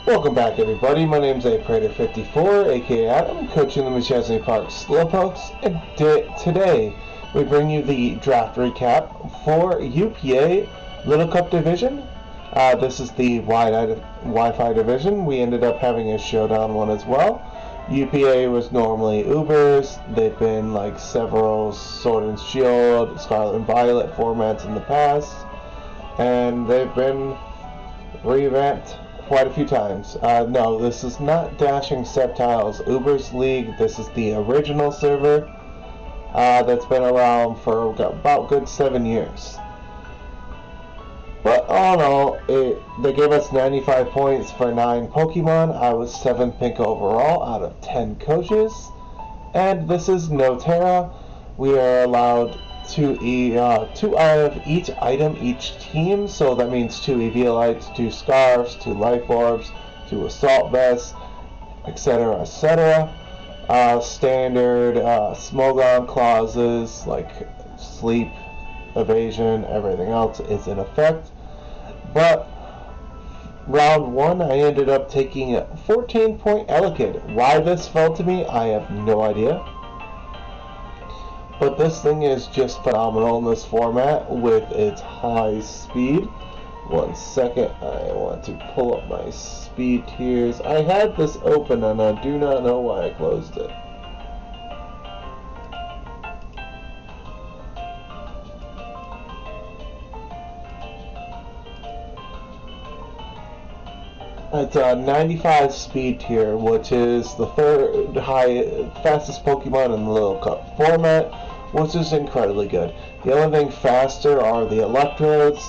Welcome back, everybody. My name is APrater54, aka Adam, coaching the Machesney Park Slowpokes, and today we bring you the draft recap for UPA Little Cup Division. This is the Wi-Fi division. We ended up having a showdown one as well. UPA was normally Ubers. They've been like several Sword and Shield, Scarlet and Violet formats in the past, and they've been revamped quite a few times. No, this is not Dashing Septiles Ubers League. This is the original server that's been around for about good 7 years. But all in all, they gave us 95 points for 9 Pokemon. I was 7th pick overall out of 10 coaches. And this is No Terra. We are allowed two out of each item each team, so that means 2 Eviolites, 2 Scarves, 2 Life Orbs, 2 Assault Vests, etc., etc. Standard Smogon clauses like sleep, evasion, everything else is in effect. But round 1 I ended up taking a 14-point Elekid. Why this fell to me, I have no idea. But this thing is just phenomenal in this format with its high speed. 1 second, I want to pull up my speed tiers. I had this open and I do not know why I closed it. It's a 95 speed tier, which is the third fastest Pokemon in the Little Cup format, which is incredibly good. The only thing faster are the Electrodes,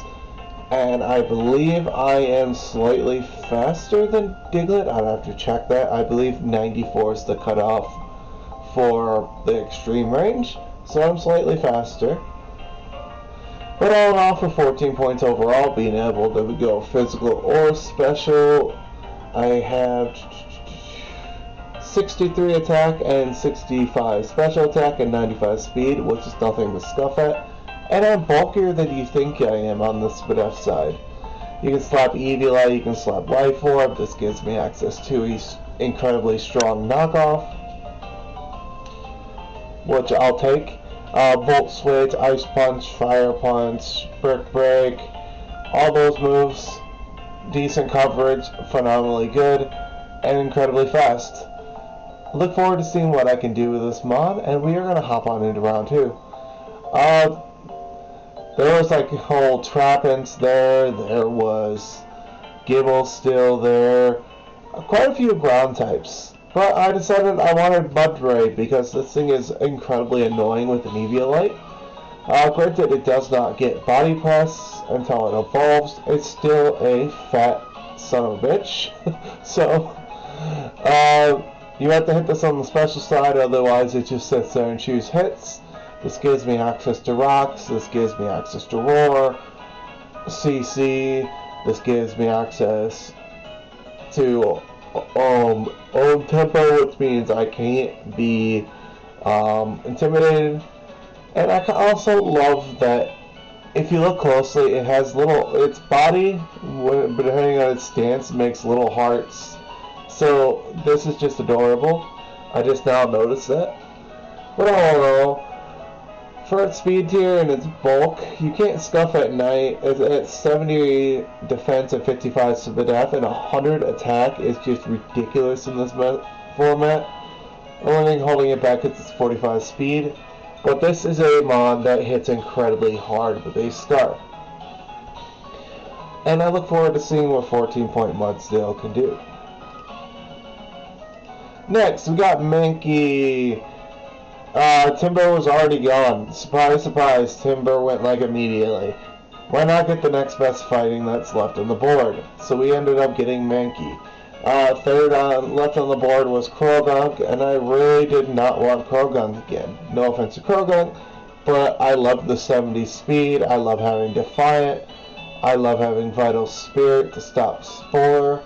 and I believe I am slightly faster than Diglett. I'd have to check that. I believe 94 is the cutoff for the extreme range, so I'm slightly faster. But all in all, for 14 points overall, being able to go physical or special, I have 63 attack and 65 special attack and 95 speed, which is nothing to scuff at. And I'm bulkier than you think I am on the Spadef side. You can slap Eviolite, you can slap Life Orb. This gives me access to an incredibly strong knockoff, which I'll take. Volt Switch, Ice Punch, Fire Punch, Brick Break, all those moves, decent coverage, phenomenally good, and incredibly fast. Look forward to seeing what I can do with this mod, and we are going to hop on into round 2. There was like whole Trappants there was Gibble still there, quite a few ground types. But I decided I wanted Mudray because this thing is incredibly annoying with an Eviolite. Granted, it does not get body press until it evolves. It's still a fat son of a bitch. So, you have to hit this on the special side, otherwise it just sits there and shoots hits. This gives me access to Rocks, this gives me access to Roar, CC, this gives me access to own tempo, which means I can't be intimidated. And I also love that if you look closely, it has its body, but depending on its stance, makes little hearts. So this is just adorable. I just now noticed that. But all in all, for its speed tier and its bulk, you can't scuff at night. It's 70 defense and 55 Spadef and 100 attack is just ridiculous in this format. The only thing holding it back is its 45 speed. But this is a mod that hits incredibly hard with a start. And I look forward to seeing what 14-point Mudsdale can do. Next, we got Mankey. Timber was already gone. Surprise, surprise, Timber went like immediately. Why not get the next best fighting that's left on the board? So we ended up getting Mankey. Third left on the board was Krogunk, and I really did not want Krogunk again. No offense to Krogunk, but I love the 70 speed, I love having Defiant, I love having Vital Spirit to stop Spore,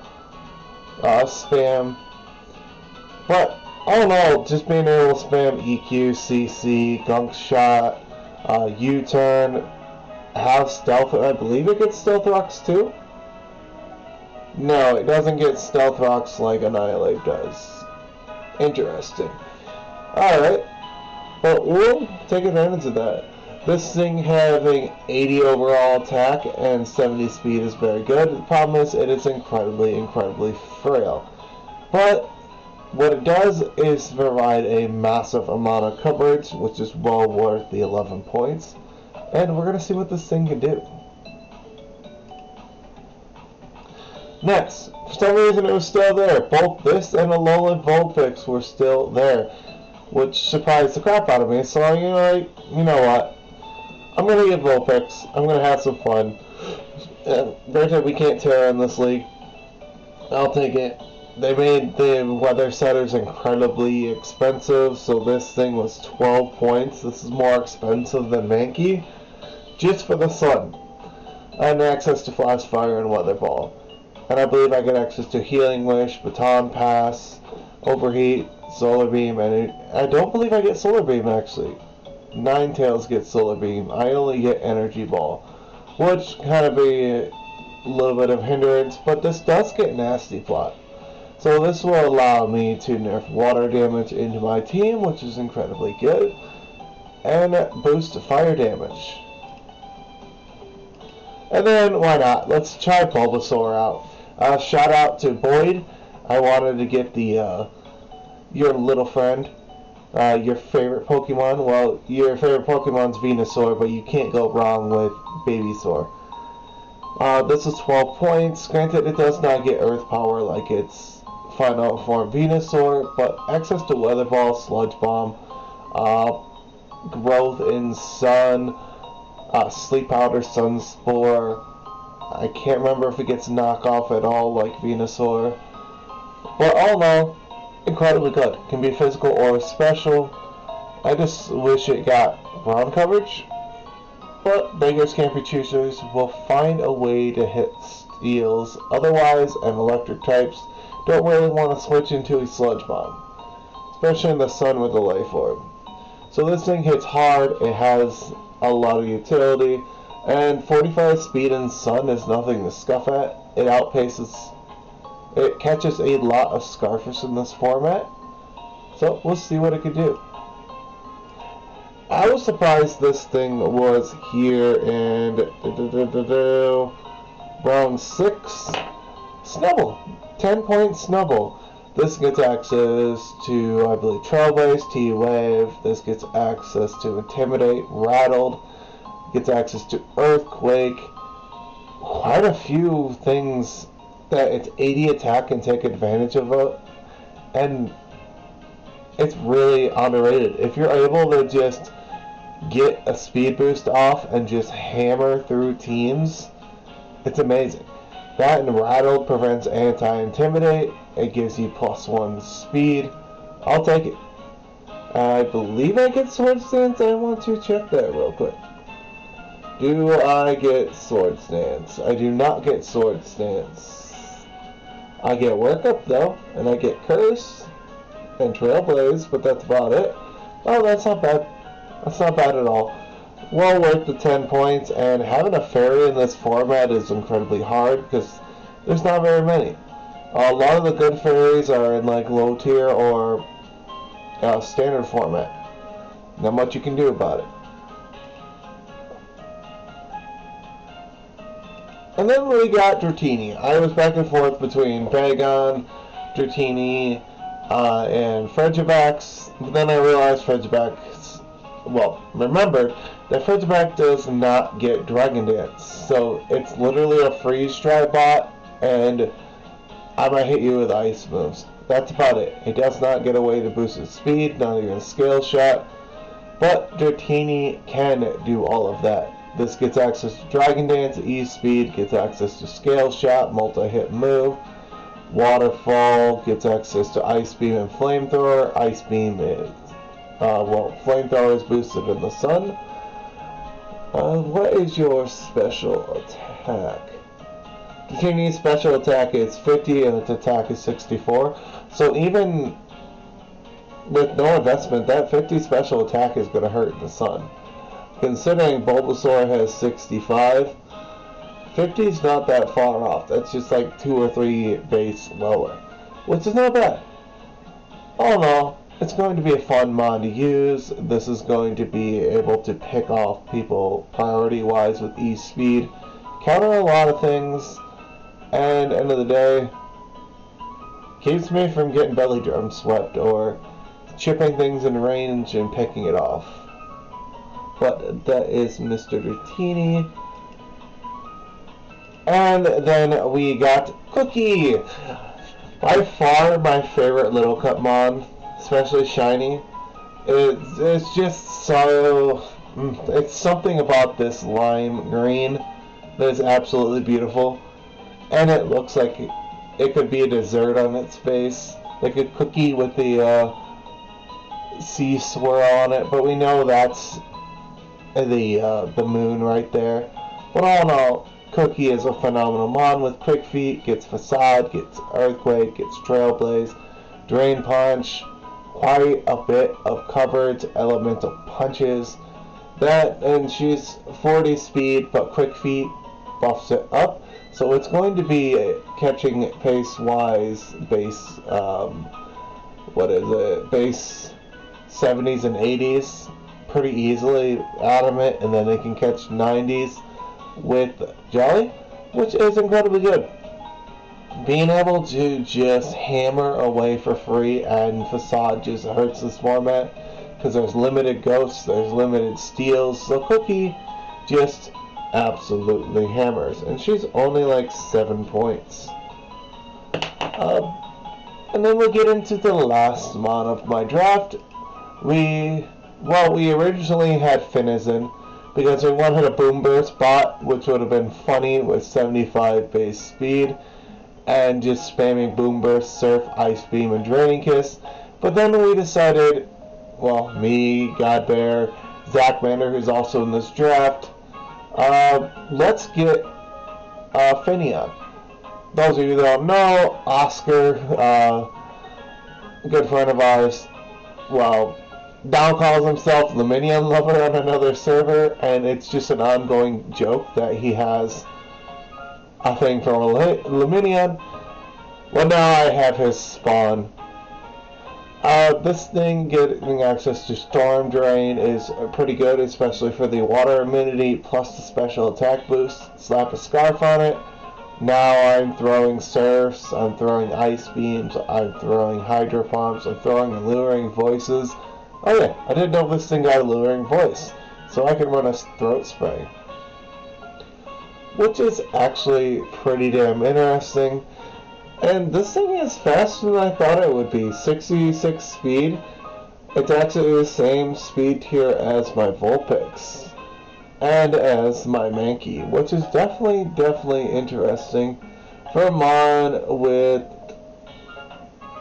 spam. But all in all, just being able to spam EQ, CC, Gunk Shot, U-Turn, have Stealth, I believe it gets Stealth Rocks too. No, it doesn't get stealth rocks like Annihilate does. Interesting. Alright, but we'll take advantage of that. This thing having 80 overall attack and 70 speed is very good. The problem is it is incredibly frail. But what it does is provide a massive amount of coverage, which is well worth the 11 points. And we're going to see what this thing can do. Next, for some reason it was still there. Both this and Alolan Vulpix were still there, which surprised the crap out of me. So you know what? I'm going to get Vulpix. I'm going to have some fun. Granted, we can't tear in this league. I'll take it. They made the weather setters incredibly expensive, so this thing was 12 points. This is more expensive than Mankey, just for the sun. And access to Flash Fire and Weather Ball. And I believe I get access to Healing Wish, Baton Pass, Overheat, Solar Beam, and I don't believe I get Solar Beam actually. Ninetales gets Solar Beam. I only get Energy Ball, which kind of be a little bit of hindrance, but this does get Nasty Plot. So this will allow me to nerf water damage into my team, which is incredibly good, and boost fire damage. And then, why not? Let's try Bulbasaur out. Shout out to Boyd. I wanted to get the, your little friend, your favorite Pokemon. Well, your favorite Pokemon's Venusaur, but you can't go wrong with Babysaur. This is 12 points. Granted, it does not get Earth Power like its final form Venusaur, but access to Weather Ball, Sludge Bomb, Growth in Sun, Sleep Powder, Sunspore. I can't remember if it gets knockoff at all like Venusaur. But all in all, incredibly good. Can be physical or special. I just wish it got ground coverage. But beggars can't be choosers. Will find a way to hit steels. Otherwise, and electric types don't really want to switch into a Sludge Bomb, especially in the sun with the Life Orb. So this thing hits hard. It has a lot of utility, and 45 speed in sun is nothing to scuff at. It outpaces. It catches a lot of Scarfers in this format. So we'll see what it can do. I was surprised this thing was here in round 6. Snubble. 10-point Snubble. This gets access to, I believe, Trailblaze, T-Wave. This gets access to Intimidate, Rattled. Gets access to Earthquake. Quite a few things that its 80 attack can take advantage of it. And it's really underrated. If you're able to just get a speed boost off and just hammer through teams, it's amazing. That and Rattled prevents anti-intimidate. It gives you +1 speed. I'll take it. I believe I get Sword Stance. I want to check that real quick. Do I get Sword Stance? I do not get Sword Stance. I get Work Up though, and I get Curse and Trailblaze, but that's about it. Oh, that's not bad. That's not bad at all. Well worth the 10 points, and having a fairy in this format is incredibly hard because there's not very many. A lot of the good fairies are in like low tier or standard format. Not much you can do about it. And then we got Dratini. I was back and forth between Bagon, Dratini, and Frigibax, but then I realized Frigibax, well, remembered that Frigibax does not get Dragon Dance, so it's literally a freeze dry bot, and I might hit you with ice moves. That's about it. It does not get a way to boost its speed, not even a Scale Shot, but Dratini can do all of that. This gets access to Dragon Dance, E-Speed, gets access to Scale Shot, multi-hit move, Waterfall, gets access to Ice Beam and Flamethrower. Ice Beam is, Flamethrower is boosted in the sun. What is your special attack? Dratini's special attack is 50 and its attack is 64. So even with no investment, that 50 special attack is going to hurt in the sun. Considering Bulbasaur has 65, 50 is not that far off. That's just like 2 or 3 base lower, which is not bad. All in all, it's going to be a fun mod to use. This is going to be able to pick off people priority-wise with E-speed, counter a lot of things, and end of the day, keeps me from getting belly drum swept or chipping things in range and picking it off. But that is Mr. Dratini. And then we got Cookie. By far my favorite Little Cup mod, especially shiny. It's just so... It's something about this lime green that is absolutely beautiful. And it looks like it could be a dessert on its face. Like a cookie with the sea swirl on it. But we know that's the moon right there. But all in all, Cookie is a phenomenal mod with quick feet, gets facade, gets earthquake, gets trailblaze, drain punch, quite a bit of coverage, elemental punches. That, and she's 40 speed, but quick feet buffs it up. So it's going to be catching pace wise base, base 70s and 80s pretty easily out of it, and then they can catch 90s with Jelly, which is incredibly good. Being able to just hammer away for free and facade just hurts this format because there's limited ghosts, there's limited steals, so Cookie just absolutely hammers, and she's only like 7 points. And then we'll get into the last mod of my draft. We originally had Finizen, because we wanted a Boom Burst bot, which would have been funny with 75 base speed, and just spamming Boom Burst, Surf, Ice Beam, and Draining Kiss. But then we decided, well, me, Godbear, Zach Mander, who's also in this draft, let's get Finneon. Those of you that don't know, Oscar, a good friend of ours, well, now calls himself Luminion Lover on another server, and it's just an ongoing joke that he has a thing for Luminion. Well, now I have his spawn. This thing, getting access to Storm Drain is pretty good, especially for the water immunity plus the special attack boost. Slap a scarf on it. Now I'm throwing surfs, I'm throwing ice beams, I'm throwing hydro pumps, I'm throwing alluring voices. Oh yeah, I didn't know this thing got a alluring voice, so I can run a throat spray, which is actually pretty damn interesting. And this thing is faster than I thought it would be. 66 speed. It's actually the same speed tier as my Vulpix and as my Mankey, which is definitely interesting for a mod with,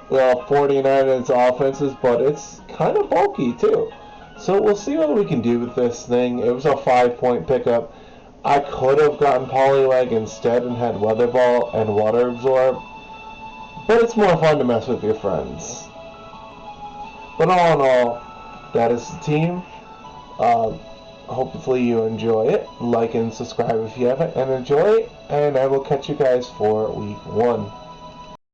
well, 49 in its offenses, but it's kind of bulky too. So we'll see what we can do with this thing. It was a 5-point pickup. I could have gotten Poliwag instead and had Weather Ball and Water Absorb, but it's more fun to mess with your friends. But all in all, that is the team. Hopefully you enjoy it. Like and subscribe if you haven't, and enjoy it. And I will catch you guys for week 1.